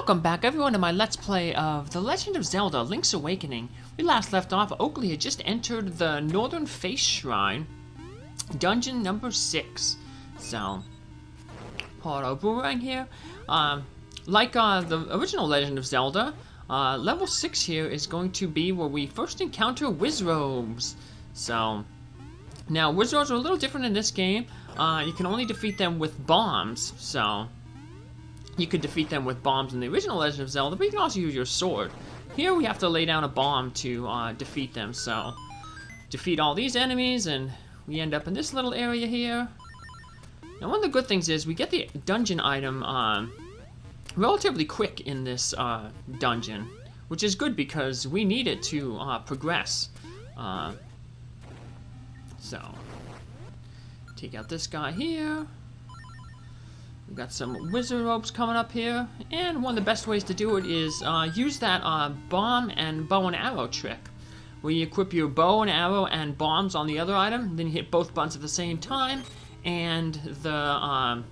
Welcome back everyone to my Let's Play of The Legend of Zelda, Link's Awakening. We last left off, Oakley had just entered the Northern Face Shrine, dungeon number 6. So, pull out our boomerang here. Like the original Legend of Zelda, level 6 here is going to be where we first encounter Wizrobes. So, now Wizrobes are a little different in this game. You can only defeat them with bombs, so you could defeat them with bombs in the original Legend of Zelda, but you can also use your sword. Here we have to lay down a bomb to defeat them, so defeat all these enemies, and we end up in this little area here. Now one of the good things is we get the dungeon item relatively quick in this dungeon, which is good because we need it to progress. So, take out this guy here. We've got some Wizrobes coming up here, and one of the best ways to do it is use that bomb and bow and arrow trick, where you equip your bow and arrow and bombs on the other item, then you hit both buttons at the same time, and the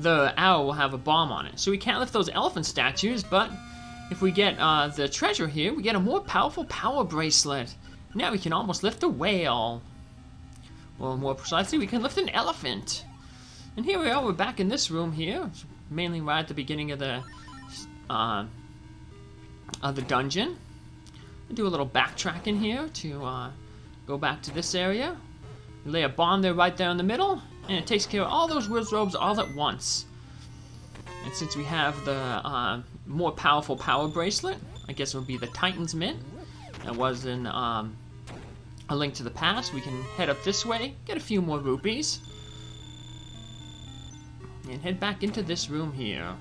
arrow will have a bomb on it. So we can't lift those elephant statues, but if we get the treasure here, we get a more powerful power bracelet. Now we can almost lift a whale. Or more precisely, we can lift an elephant. And here we are, we're back in this room here, mainly right at the beginning of the dungeon. I'll do a little backtracking here to go back to this area. We lay a bomb there right there in the middle, and it takes care of all those Wizrobes all at once. And since we have the more powerful power bracelet, I guess it would be the Titan's Mint, that was in A Link to the Past, we can head up this way, get a few more rupees, and head back into this room here.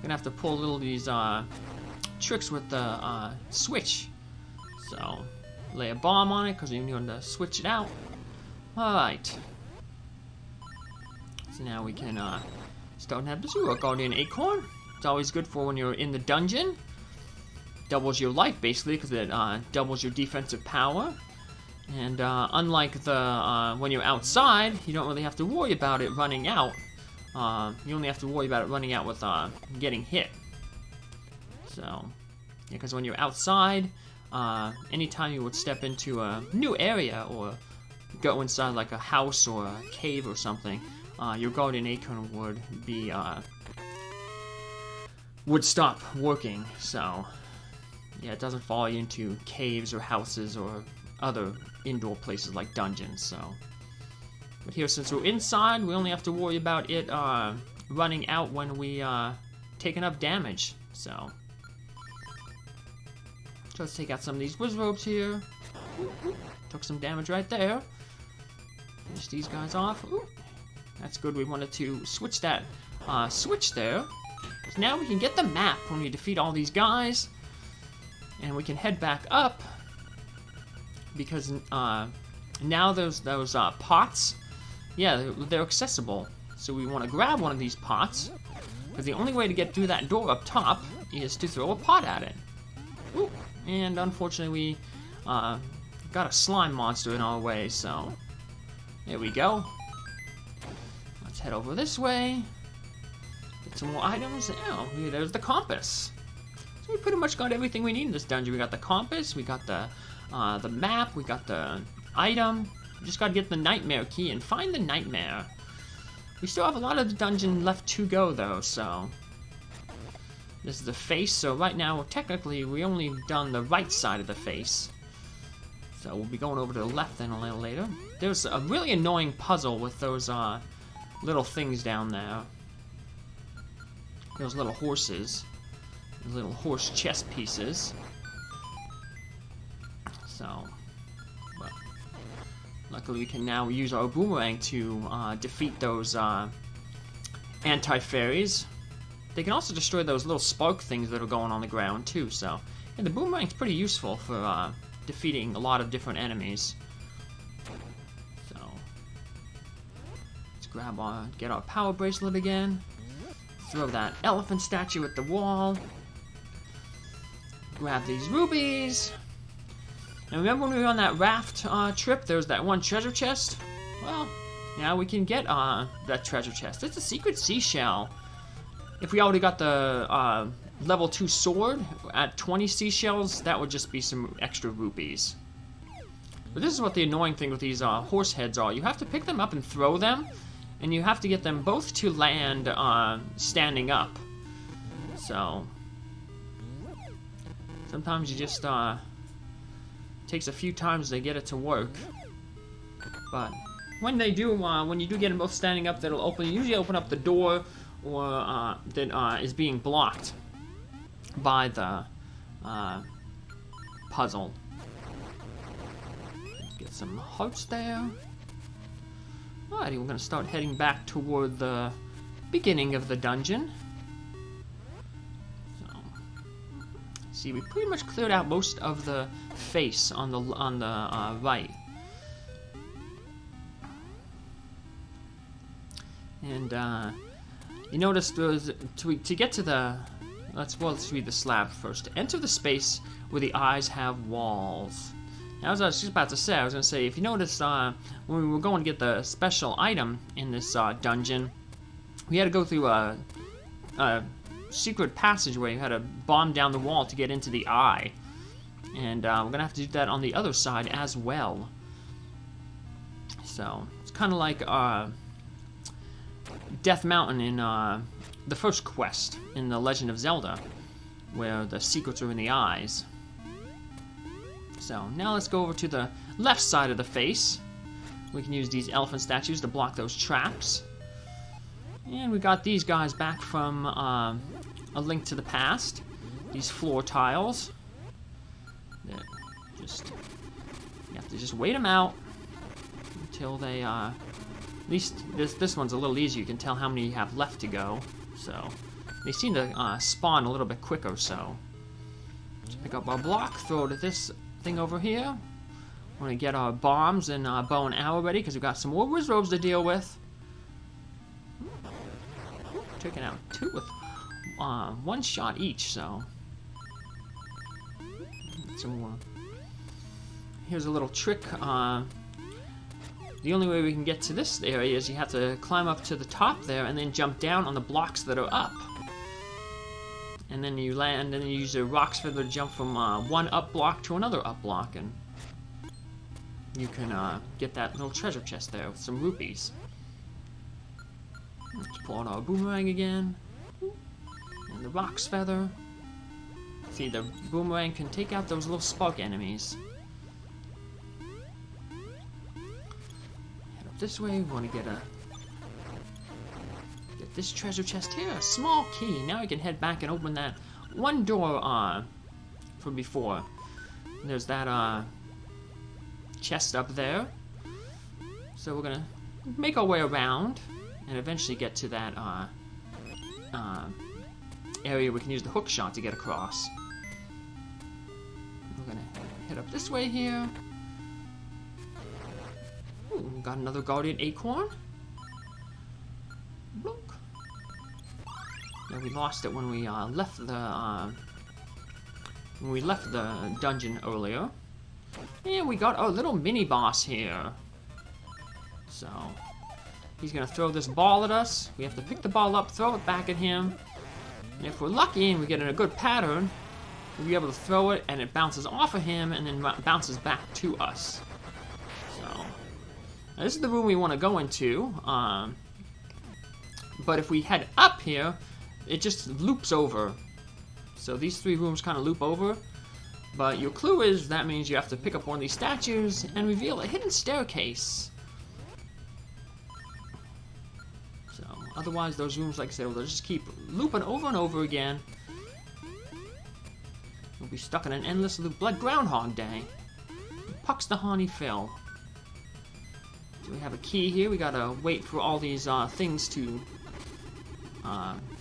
Gonna have to pull a little of these tricks with the switch. So, lay a bomb on it because you need to switch it out. Alright. So now we can start to have this Guardian Acorn. It's always good for when you're in the dungeon. Doubles your life basically because it doubles your defensive power. And unlike the when you're outside, you don't really have to worry about it running out. You only have to worry about it running out with getting hit. So, yeah, because when you're outside, anytime you would step into a new area or go inside like a house or a cave or something, your Guardian Acorn would stop working. So, yeah, it doesn't follow you into caves or houses or other indoor places like dungeons. So. But here, since we're inside, we only have to worry about it running out when we take enough damage. So let's take out some of these Wizrobes here. Took some damage right there. Finish these guys off. Ooh. That's good. We wanted to switch that switch there. So now we can get the map when we defeat all these guys, and we can head back up because now those pots. Yeah, they're accessible. So we want to grab one of these pots, because the only way to get through that door up top is to throw a pot at it. Ooh, and unfortunately we got a slime monster in our way, so there we go. Let's head over this way. Get some more items. Oh, there's the compass. So we pretty much got everything we need in this dungeon. We got the compass, we got the map, we got the item. We just gotta get the nightmare key and find the nightmare. We still have a lot of the dungeon left to go though, so this is the face. So right now, technically, we only done the right side of the face. So we'll be going over to the left then a little later. There's a really annoying puzzle with those little things down there. Those little horses, those little horse chess pieces. So. Luckily, we can now use our boomerang to defeat those anti-fairies. They can also destroy those little spark things that are going on the ground, too. So, yeah, the boomerang's pretty useful for defeating a lot of different enemies. So, let's get our power bracelet again. Throw that elephant statue at the wall. Grab these rubies. And remember when we were on that raft trip, there was that one treasure chest? Well, now we can get that treasure chest. It's a secret seashell. if we already got the level 2 sword at 20 seashells, that would just be some extra rupees. But this is what the annoying thing with these horse heads are. You have to pick them up and throw them, and you have to get them both to land standing up. So sometimes you just takes a few times to get it to work. But when they do, when you do get them both standing up, that'll usually open up the door, or that is being blocked by the puzzle. Get some hearts there. Alrighty, we're gonna start heading back toward the beginning of the dungeon. So, see, we pretty much cleared out most of the face on the right. And you notice there's to get to the let's read the slab first. To enter the space where the eyes have walls. Now, as I was just about to say, I was going to say, if you notice, when we were going to get the special item in this dungeon, we had to go through a secret passageway. We had to bomb down the wall to get into the eye. And we're going to have to do that on the other side as well. So, it's kind of like Death Mountain in the first quest in the Legend of Zelda, where the secrets are in the eyes. So now let's go over to the left side of the face. We can use these elephant statues to block those traps. And we got these guys back from A Link to the Past. These floor tiles. That you have to just wait them out until they at least this one's a little easier. You can tell how many you have left to go. So they seem to spawn a little bit quicker. So let's pick up our block, throw it at this thing over here. We're gonna get our bombs and bow and arrow ready because we've got some more wizards to deal with. Taking out 2 with 1 shot each. So some more. Here's a little trick. The only way we can get to this area is you have to climb up to the top there and then jump down on the blocks that are up. And then you land, and then you use a rock's feather to jump from one up block to another up block, and you can get that little treasure chest there with some rupees. Let's pull out our boomerang again, and the rock's feather. See, the boomerang can take out those little spark enemies. Head up this way. We want to get this treasure chest here, a small key. Now we can head back and open that one door from before. And there's that chest up there. So we're gonna make our way around and eventually get to that area we can use the hook shot to get across. We're gonna head up this way here. Ooh, we got another guardian acorn. Look. Yeah, we lost it when we left the dungeon earlier. And we got our little mini boss here. So he's gonna throw this ball at us. We have to pick the ball up, throw it back at him. And if we're lucky and we get in a good pattern, we'll be able to throw it and it bounces off of him and then bounces back to us. So now this is the room we want to go into. But if we head up here, it just loops over. So these 3 rooms kind of loop over. But your clue is that means you have to pick up one of these statues and reveal a hidden staircase. So otherwise those rooms, like I said, they'll just keep looping over and over again. We'll be stuck in an endless loop like Groundhog Day. Pucks the Honey Phil. So we have a key here. We gotta wait for all these things to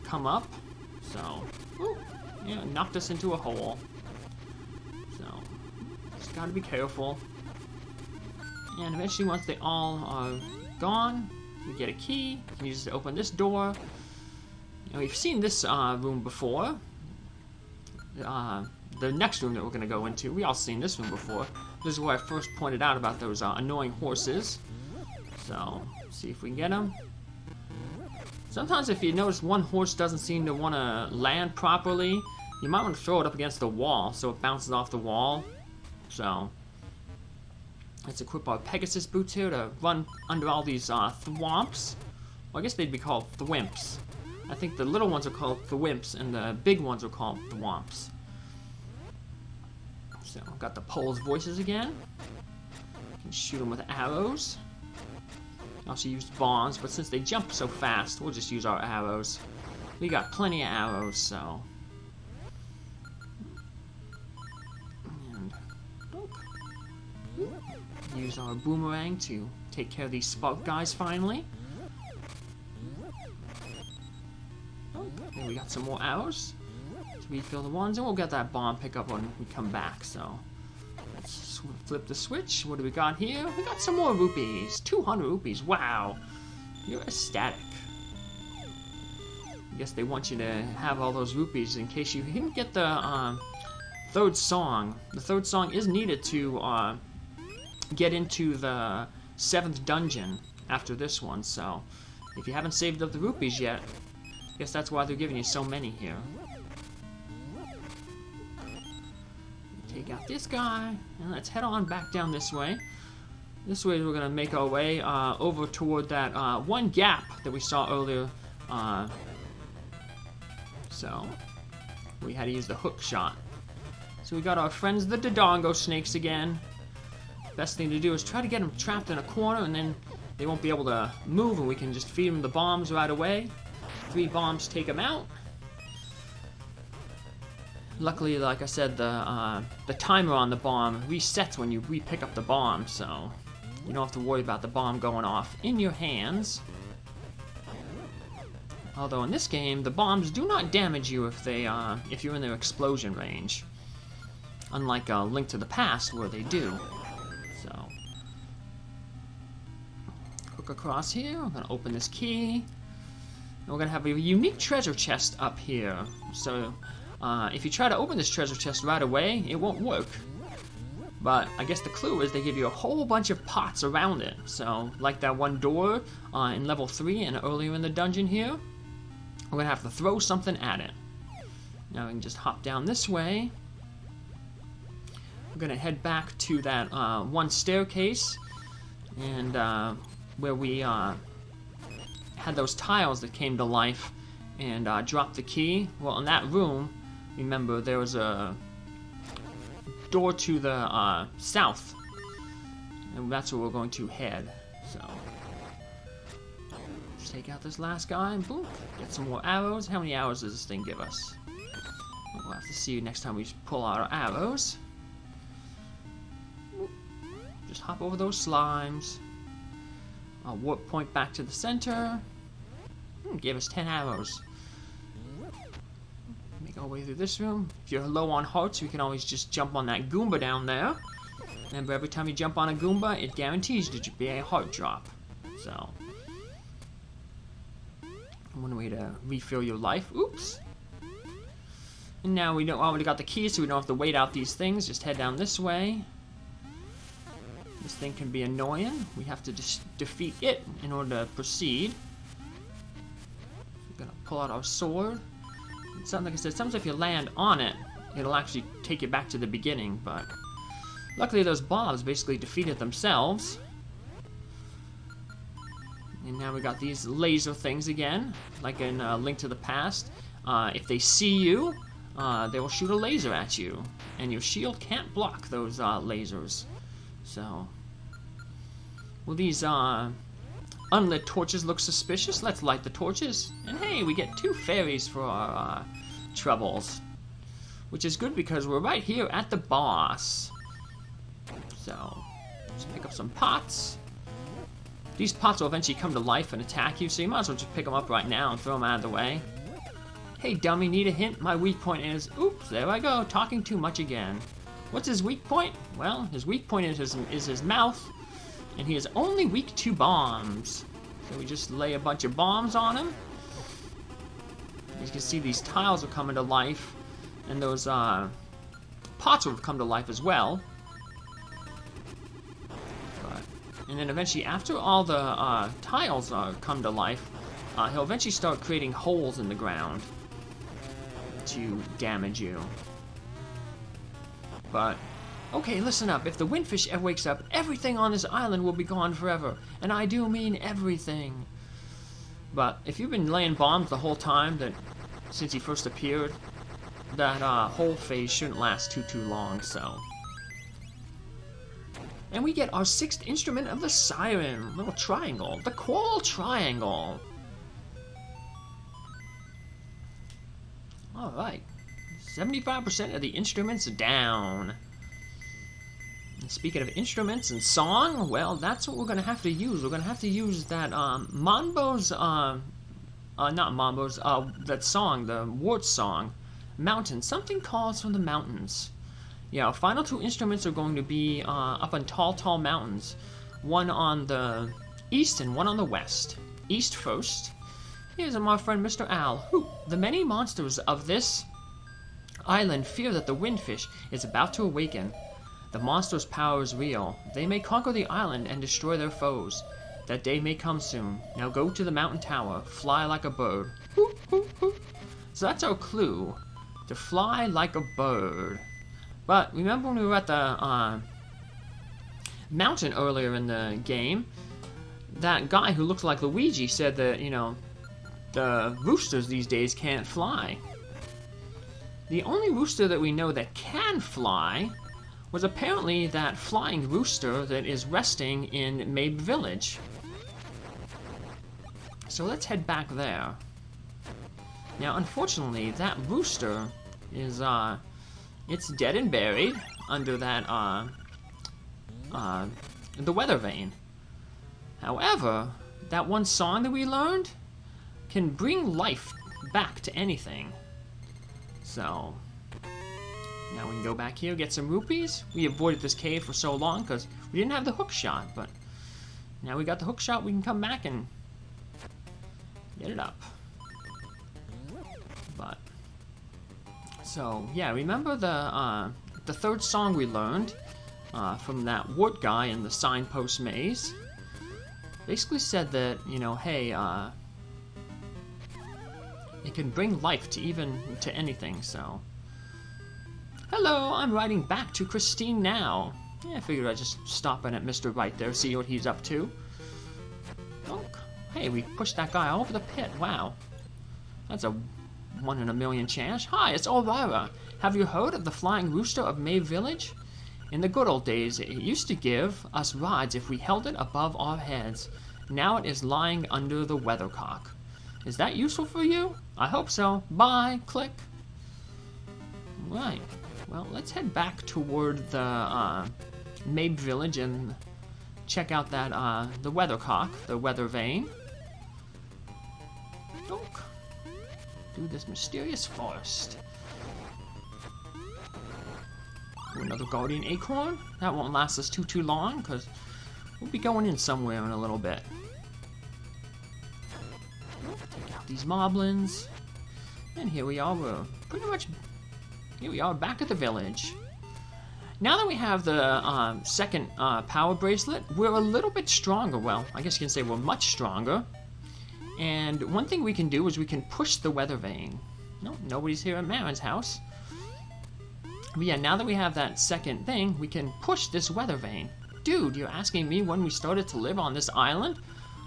come up. So, ooh, yeah, knocked us into a hole. So, just gotta be careful. And eventually, once they all are gone, we get a key. We can use it to open this door. Now, we've seen this room before. The next room that we're gonna go into, we all seen this room before. This is where I first pointed out about those annoying horses. So, see if we can get them. Sometimes if you notice one horse doesn't seem to want to land properly, you might want to throw it up against the wall so it bounces off the wall. So, let's equip our Pegasus boots here to run under all these thwomps. Well, I guess they'd be called thwimps. I think the little ones are called thwimps and the big ones are called thwomps. So, got the pole's voices again. Can shoot them with arrows. Also used bombs, but since they jump so fast, we'll just use our arrows. We got plenty of arrows, so. And use our boomerang to take care of these spark guys finally. There we got some more arrows to refill the ones, and we'll get that bomb pickup when we come back, so. Let's flip the switch. What do we got here? We got some more rupees. 200 rupees. Wow. You're ecstatic. I guess they want you to have all those rupees in case you didn't get the third song. The third song is needed to get into the 7th dungeon after this one. So if you haven't saved up the rupees yet, I guess that's why they're giving you so many here. Take out this guy, and let's head on back down this way. This way we're gonna make our way over toward that one gap that we saw earlier. So we had to use the hook shot. So we got our friends the Dodongo snakes again. Best thing to do is try to get them trapped in a corner, and then they won't be able to move, and we can just feed them the bombs right away. 3 bombs take them out. Luckily, like I said, the timer on the bomb resets when you re-pick up the bomb, so you don't have to worry about the bomb going off in your hands. Although in this game, the bombs do not damage you if you're in their explosion range, unlike Link to the Past where they do. So, hook across here. I'm gonna open this key, and we're gonna have a unique treasure chest up here. So. If you try to open this treasure chest right away, it won't work. But I guess the clue is they give you a whole bunch of pots around it. So, like that one door in level 3 and earlier in the dungeon here, we're gonna have to throw something at it. Now we can just hop down this way. We're gonna head back to that one staircase, and where we had those tiles that came to life and dropped the key. Well, in that room, remember, there was a door to the south, and that's where we're going to head. So, just take out this last guy, and boom, get some more arrows. How many arrows does this thing give us? We'll have to see next time we pull out our arrows. Just hop over those slimes. I'll warp point back to the center. Gave us 10 arrows. Make our way through this room. If you're low on hearts, we can always just jump on that Goomba down there. Remember, every time you jump on a Goomba, it guarantees that you be a heart drop. So, one way to refill your life. Oops. And now we already got the keys, so we don't have to wait out these things. Just head down this way. This thing can be annoying. We have to just defeat it in order to proceed. We're gonna pull out our sword. Like I said, sometimes if you land on it, it'll actually take you back to the beginning, but luckily those bombs basically defeated themselves. And now we got these laser things again, like in Link to the Past. If they see you, they will shoot a laser at you, and your shield can't block those lasers. So, will these unlit torches look suspicious? Let's light the torches. And hey, we get 2 fairies for our troubles. Which is good because we're right here at the boss. So, let's pick up some pots. These pots will eventually come to life and attack you, so you might as well just pick them up right now and throw them out of the way. Hey dummy, need a hint? My weak point is... Oops, there I go, talking too much again. What's his weak point? Well, his weak point is his mouth. And he is only weak to bombs. So we just lay a bunch of bombs on him. You can see these tiles will come into life. And those pots will come to life as well. And then eventually, after all the tiles come to life, he'll eventually start creating holes in the ground to damage you. But, okay, listen up. If the windfish ever wakes up, everything on this island will be gone forever. And I do mean everything. But if you've been laying bombs the whole time, since he first appeared, that whole phase shouldn't last too long, so. And we get our 6th instrument of the siren. Little triangle. The coral triangle. Alright. 75% of the instruments down. And speaking of instruments and song, well, that's what we're going to have to use. We're going to have to use that Mambo's, not Mambo's, that song, the wart song, Mountain. Something calls from the mountains. Yeah, our final 2 instruments are going to be up on tall mountains. One on the east and one on the west. East first. Here's my friend Mr. Owl. The many monsters of this island fear that the windfish is about to awaken. The monster's power is real. They may conquer the island and destroy their foes. That day may come soon. Now go to the mountain tower. Fly like a bird. So that's our clue. To fly like a bird. But remember when we were at the mountain earlier in the game, that guy who looked like Luigi said that, you know, the roosters these days can't fly. The only rooster that we know that can fly was apparently that flying rooster that is resting in Mabe Village. So let's head back there. Now, unfortunately, that rooster is, it's dead and buried under that, the weather vane. However, that one song that we learned can bring life back to anything. So, now we can go back here, get some rupees. We avoided this cave for so long because we didn't have the hook shot, but now we got the hook shot, we can come back and get it up. But, so, yeah, remember the 3rd song we learned from that wart guy in the signpost maze? Basically said that, you know, hey, it can bring life to anything, so. Hello, I'm riding back to Christine now. Yeah, I figured I'd just stop in at Mr. Right there, see what he's up to. Oh, hey, we pushed that guy over the pit, wow. That's a 1 in a million chance. Hi, it's Elvira. Have you heard of the Flying Rooster of Mabe Village? In the good old days, it used to give us rides if we held it above our heads. Now it is lying under the weathercock. Is that useful for you? I hope so. Bye. Click. Right. Well, let's head back toward the Mabe Village and check out that the weathercock, the weather vane. Look. Through this mysterious forest. Another guardian acorn. That won't last us too long because we'll be going in somewhere in a little bit. Take out these moblins. And here we are. We're pretty much... Here we are back at the village. Now that we have the 2nd power bracelet, we're a little bit stronger. Well, I guess you can say we're much stronger. And one thing we can do is we can push the weather vane. No, nobody's here at Marin's house. But yeah, now that we have that 2nd thing, we can push this weather vane. Dude, you're asking me when we started to live on this island?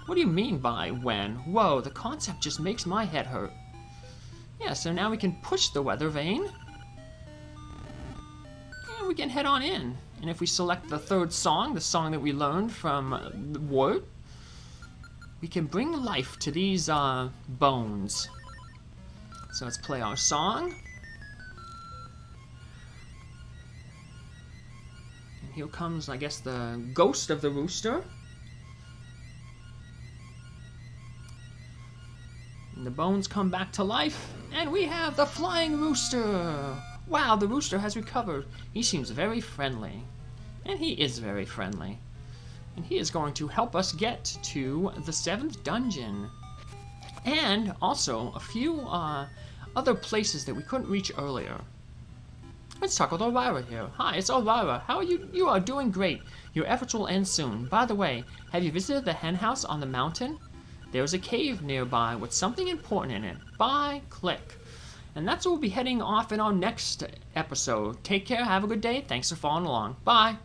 What do you mean by when? Whoa, the concept just makes my head hurt. Yeah, so now we can push the weather vane. And we can head on in. And if we select the 3rd song, the song that we learned from the wart, we can bring life to these bones. So let's play our song. And here comes, I guess, the ghost of the rooster. And the bones come back to life, and we have the flying rooster! Wow, the rooster has recovered. He seems very friendly. And he is very friendly. And he is going to help us get to the 7th dungeon. And also a few other places that we couldn't reach earlier. Let's talk with Elvira here. Hi, it's Elvira. How are you? You are doing great. Your efforts will end soon. By the way, have you visited the hen house on the mountain? there's a cave nearby with something important in it. Bye, click. And that's where we'll be heading off in our next episode. Take care, have a good day, thanks for following along. Bye!